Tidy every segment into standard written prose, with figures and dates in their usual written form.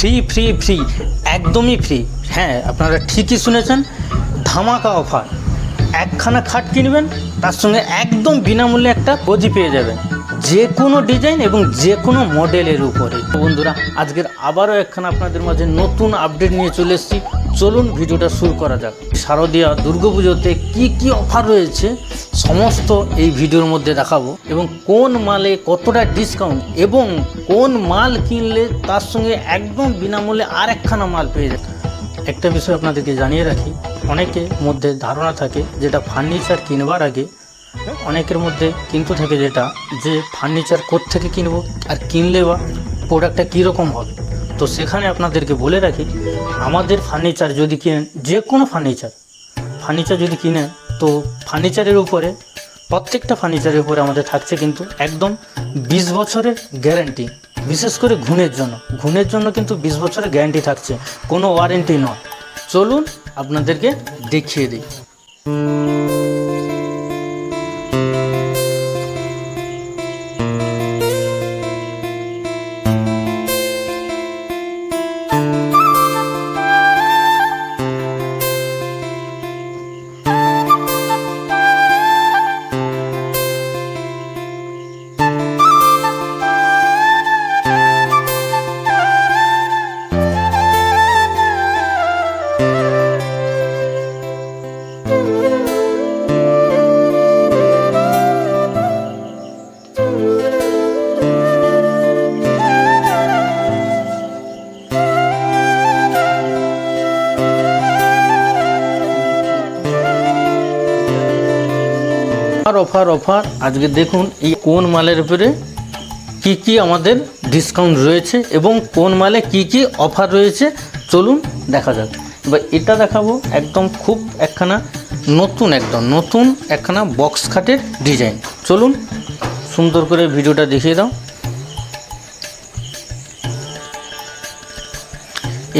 Free free free, একদমই free. হ্যাঁ, আপনারা ঠিকই শুনেছেন, ধামাকা অফার। একখানা খাট কিনবেন, তার সঙ্গে একদম বিনামূল্যে একটা গদি পেয়ে যাবেন, যে কোনো ডিজাইন এবং যে কোনো মডেলের উপরে। তো বন্ধুরা, আজকের আবারও একখানা আপনাদের মাঝে নতুন আপডেট নিয়ে চলে এসেছি। চলুন ভিডিওটা শুরু করা যাক। শারদীয়া দুর্গাপুজোতে কি কি অফার রয়েছে সমস্ত এই ভিডিওর মধ্যে দেখাবো, এবং কোন মালে কতটা ডিসকাউন্ট, এবং কোন মাল কিনলে তার সঙ্গে একদম বিনামূল্যে আর একখানা মাল পেয়ে যায়। একটা বিষয় আপনাদেরকে জানিয়ে রাখি, অনেকের মধ্যে ধারণা থাকে যেটা ফার্নিচার কিনবার আগে অনেকের মধ্যে কিন্তু থাকে যেটা যে ফার্নিচার কোত্থেকে কিনবো আর কিনলে বা প্রোডাক্টটা কীরকম হবে। তো সেখানে আপনাদেরকে বলে রাখি, আমাদের ফার্নিচার যদি কিনেন, যে কোনো ফার্নিচার যদি কিনেন, তো ফার্নিচারের উপরে প্রত্যেকটা ফার্নিচারের উপরে আমাদের থাকছে কিন্তু একদম 20 বছরের গ্যারান্টি। বিশেষ করে ঘুণের জন্য কিন্তু 20 বছরের গ্যারান্টি থাকছে, কোনো ওয়ারেন্টি নয়। চলুন আপনাদেরকে দেখিয়ে দিই। অফার আজকে দেখুন এই কোন মালের উপরে কি কি আমাদের ডিসকাউন্ট রয়েছে এবং কোন মালে কি কি অফার রয়েছে, চলুন দেখা যাক। এবার এটা দেখাবো একদম খুব একখানা নতুন একখানা বক্স খাটের ডিজাইন। চলুন সুন্দর করে ভিডিওটা দেখিয়ে দাও।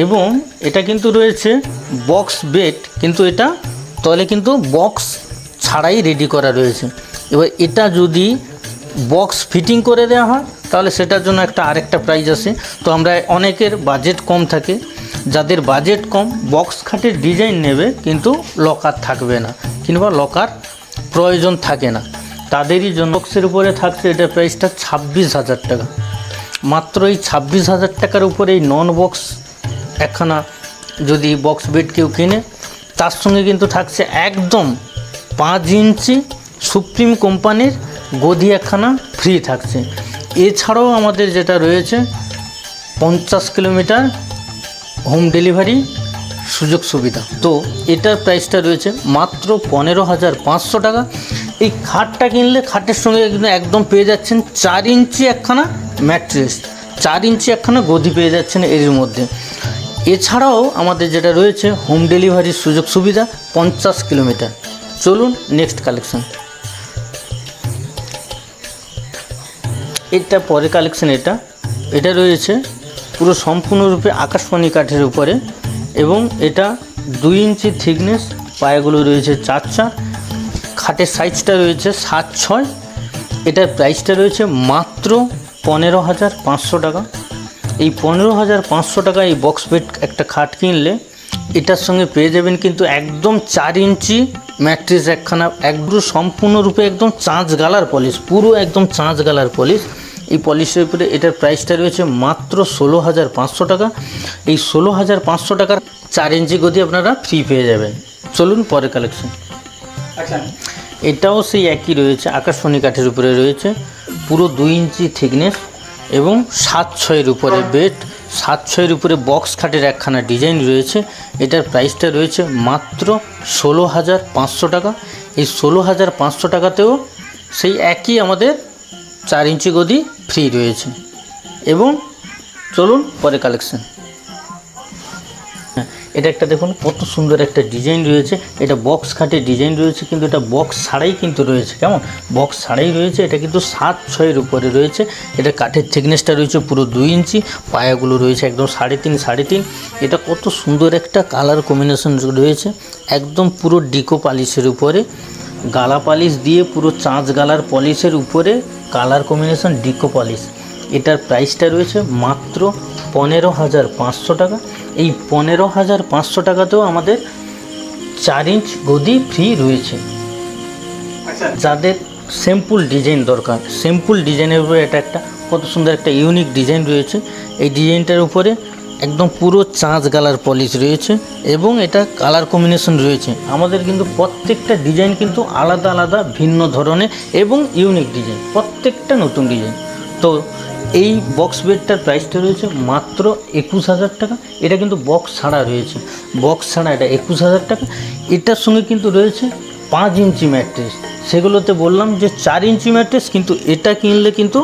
এবং এটা কিন্তু রয়েছে বক্স বেড, কিন্তু এটা তলে কিন্তু বক্স ছাড়াই রেডি করা রয়েছে। এবার এটা যদি বক্স ফিটিং করে দেওয়া হয় তাহলে সেটার জন্য আরেকটা প্রাইস আছে। তো আমরা অনেকের বাজেট কম থাকে, যাদের বাজেট কম বক্স খাটের ডিজাইন নেবে কিন্তু লকার থাকবে না কিংবা লকার প্রয়োজন থাকে না, তাদেরই জন্য বক্সের উপরে থাকছে এটার প্রাইসটা 26,000 টাকা। মাত্র এই 26,000 টাকার উপরে এই নন বক্স একখানা যদি বক্স বেড কেউ কিনে, তার সঙ্গে কিন্তু থাকছে একদম 5 ইঞ্চি সুপ্রিম কোম্পানির গদি একখানা ফ্রি থাকছে। এছাড়াও আমাদের যেটা রয়েছে 50 কিলোমিটার হোম ডেলিভারি সুযোগ সুবিধা। তো এটার প্রাইসটা রয়েছে মাত্র 15,500 টাকা। এই খাটটা কিনলে খাটের সঙ্গে কিন্তু একদম পেয়ে যাচ্ছেন 4 ইঞ্চি একখানা ম্যাট্রেস, 4 ইঞ্চি একখানা গদি পেয়ে যাচ্ছেন এর মধ্যে। এছাড়াও আমাদের যেটা রয়েছে হোম ডেলিভারির সুযোগ সুবিধা 50 কিলোমিটার। চলুন নেক্সট কালেকশন। এটা পরে কালেকশন। এটা রয়েছে পুরো সম্পূর্ণরূপে আকাশমণি কাঠের উপরে, এবং এটা 2 ইঞ্চি থিকনেস, পায়াগুলো রয়েছে 4 খাটের সাইজটা রয়েছে 7/6। এটার প্রাইসটা রয়েছে মাত্র 15,500 টাকা। এই 15,500 টাকা এই বক্স বেড একটা খাট কিনলে এটার সঙ্গে পেয়ে যাবেন কিন্তু একদম 4 ইঞ্চি ম্যাট্রেস একখানা, একদম সম্পূর্ণরূপে একদম চাঁচ গালার পলিশ, পুরো একদম চাঁচ গালার পলিশ। এই পলিশের উপরে এটার প্রাইসটা রয়েছে মাত্র 16,500 টাকা। এই 16,500 টাকার 4 ইঞ্চি গদি আপনারা ফ্রি পেয়ে যাবেন। চলুন পরে কালেকশন। আচ্ছা, এটাও সেই একই রয়েছে, আকাশমণি কাঠের উপরে রয়েছে, পুরো 2 ইঞ্চি থিকনেস এবং 7/6 উপরে বেড, 7/6 উপরে বক্স খাটের একখানা ডিজাইন রয়েছে। এটার প্রাইসটা রয়েছে মাত্র 16,500 টাকা। এই 16,500 টাকাতেও সেই একই আমাদের 4 ইঞ্চি গদি ফ্রি রয়েছে। এবং চলুন পরে কালেকশন। এটা একটা দেখুন কত সুন্দর একটা ডিজাইন রয়েছে, এটা বক্স খাটের ডিজাইন রয়েছে, কিন্তু এটা বক্স ছাড়াই কিন্তু রয়েছে। কেমন বক্স ছাড়াই রয়েছে, এটা কিন্তু 7/6 উপরে রয়েছে। এটা কাঠের থিকনেসটা রয়েছে পুরো 2 ইঞ্চি, পায়াগুলো রয়েছে একদম 3.5। এটা কত সুন্দর একটা কালার কম্বিনেশন রয়েছে, একদম পুরো ডিকো পলিশের উপরে গালা পলিশ দিয়ে, পুরো চাঁচ গালার পলিশের উপরে কালার কম্বিনেশন ডিকো পলিশ। এটার প্রাইসটা রয়েছে মাত্র 15,500 টাকা। এই 15,500 টাকাতেও আমাদের 4 ইঞ্চ গদি ফ্রি রয়েছে। যাদের সিম্পল ডিজাইন দরকার, সিম্পল ডিজাইনের উপরে এটা একটা কত সুন্দর একটা ইউনিক ডিজাইন রয়েছে। এই ডিজাইনটার উপরে একদম পুরো চাঁচ কালার পলিশ রয়েছে এবং এটা কালার কম্বিনেশন রয়েছে। আমাদের কিন্তু প্রত্যেকটা ডিজাইন কিন্তু আলাদা আলাদা ভিন্ন ধরনের এবং ইউনিক ডিজাইন, প্রত্যেকটা নতুন ডিজাইন। তো এই বক্স বেডটার প্রাইসটা রয়েছে মাত্র 21,000 টাকা। এটা কিন্তু বক্স ছাড়া রয়েছে, বক্স ছাড়া এটা 21,000 টাকা। এটার সঙ্গে কিন্তু রয়েছে 5 ইঞ্চি ম্যাট্রেস, সেগুলোতে বললাম যে 4 ইঞ্চি ম্যাট্রেস, কিন্তু এটা কিনলে কিন্তু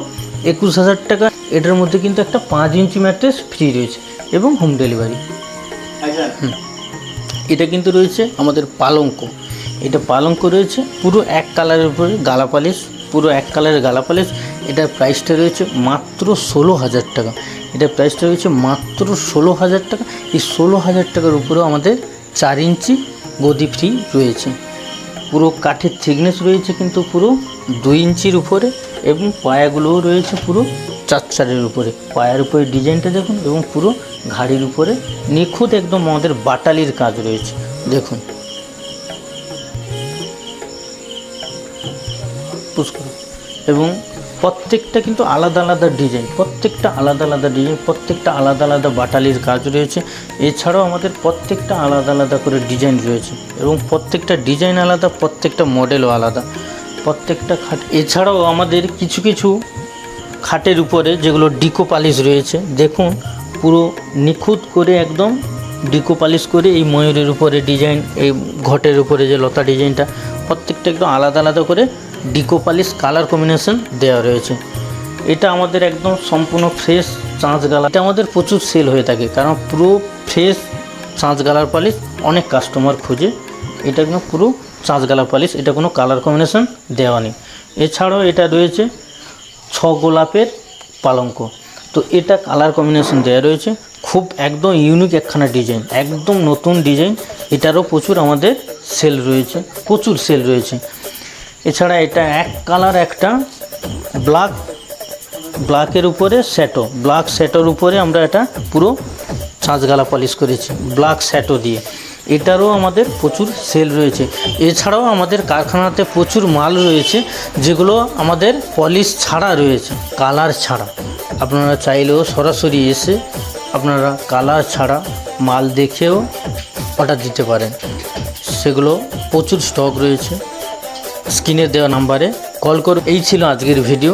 21,000 টাকা। এটার মধ্যে কিন্তু একটা 5 ইঞ্চি ম্যাট্রেস ফ্রি রয়েছে এবং হোম ডেলিভারি। এটা কিন্তু রয়েছে আমাদের পালঙ্ক। এটা পালঙ্ক রয়েছে পুরো এক কালারের উপরে গালা পালিশ, পুরো এক কালারের গালা পালিশ। এটার প্রাইসটা রয়েছে মাত্র 16,000 টাকা। এটার প্রাইসটা রয়েছে মাত্র 16,000 টাকা। এই 16,000 টাকার উপরেও আমাদের 4 ইঞ্চি গদি ফ্রি রয়েছে। পুরো কাঠের থিকনেস রয়েছে কিন্তু পুরো 2 ইঞ্চির উপরে এবং পায়াগুলোও রয়েছে পুরো 4-4-এর উপরে। পায়ের উপরে ডিজাইনটা দেখুন এবং পুরো ঘাড়ির উপরে নিখুঁত একদম আমাদের বাটালির কাজ রয়েছে। দেখুন এবং প্রত্যেকটা কিন্তু আলাদা আলাদা ডিজাইন, প্রত্যেকটা আলাদা আলাদা ডিজাইন, প্রত্যেকটা আলাদা আলাদা বাটালির কাজ রয়েছে। এছাড়াও আমাদের প্রত্যেকটা আলাদা আলাদা করে ডিজাইন রয়েছে এবং প্রত্যেকটা ডিজাইন আলাদা, প্রত্যেকটা মডেলও আলাদা, প্রত্যেকটা খাট। এছাড়াও আমাদের কিছু কিছু খাটের উপরে যেগুলো ডিকো পালিশ রয়েছে, দেখুন পুরো নিখুঁত করে একদম ডিকো পালিশ করে এই ময়ূরের উপরে ডিজাইন, এই ঘটের উপরে যে লতা ডিজাইনটা, প্রত্যেকটা একদম আলাদা আলাদা করে ডিকো পালিশ কালার কম্বিনেশন দেওয়া রয়েছে। এটা আমাদের একদম সম্পূর্ণ ফ্রেশ চাঁচ গালা। এটা আমাদের প্রচুর সেল হয়ে থাকে, কারণ পুরো ফ্রেশ চাঁচ গালার পালিশ অনেক কাস্টমার খোঁজে। এটা একদম পুরো চাঁচ গালার পালিশ, এটা কোনো কালার কম্বিনেশন দেওয়া নেই। এছাড়াও এটা রয়েছে 6 গোলাপের পালঙ্ক। তো এটা কালার কম্বিনেশন দেওয়া রয়েছে, খুব একদম ইউনিক একখানা ডিজাইন, একদম নতুন ডিজাইন। এটারও প্রচুর আমাদের সেল রয়েছে, প্রচুর সেল রয়েছে। এছাড়া এটা এক কালার একটা ব্ল্যাকের উপরে শ্যাটো, ব্ল্যাক শ্যাটোর উপরে আমরা এটা পুরো ছাঁচগালা পলিশ করেছি ব্ল্যাক শ্যাটো দিয়ে। এটারও আমাদের প্রচুর সেল রয়েছে। এছাড়াও আমাদের কারখানাতে প্রচুর মাল রয়েছে যেগুলো আমাদের পলিশ ছাড়া রয়েছে, কালার ছাড়া। আপনারা চাইলেও সরাসরি এসে আপনারা কালার ছাড়া মাল দেখেও অর্ডার দিতে পারেন, সেগুলো প্রচুর স্টক রয়েছে। স্ক্রিনে দেওয়া নাম্বারে কল করুন। এই ছিল আজকের ভিডিও।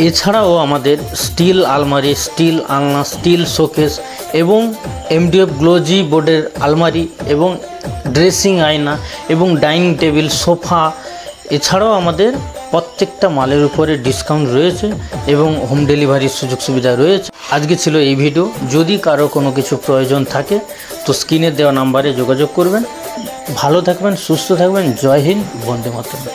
এছাড়াও আমাদের স্টিল আলমারি, স্টিল আলনা, স্টিল শোকেস এবং এমডিএফ গ্লোজি বোর্ডের আলমারি এবং ড্রেসিং আয়না এবং ডাইনিং টেবিল, সোফা, এছাড়াও আমাদের প্রত্যেকটা মালের উপরে ডিসকাউন্ট রয়েছে এবং হোম ডেলিভারির সুযোগ সুবিধা রয়েছে। আজকে ছিল এই ভিডিও। যদি কারো কোনো কিছু প্রয়োজন থাকে তো স্ক্রিনে দেওয়া নাম্বারে যোগাযোগ করবেন। ভালো থাকবেন, সুস্থ থাকবেন। জয় হিন্দ, বন্দে মাতরম।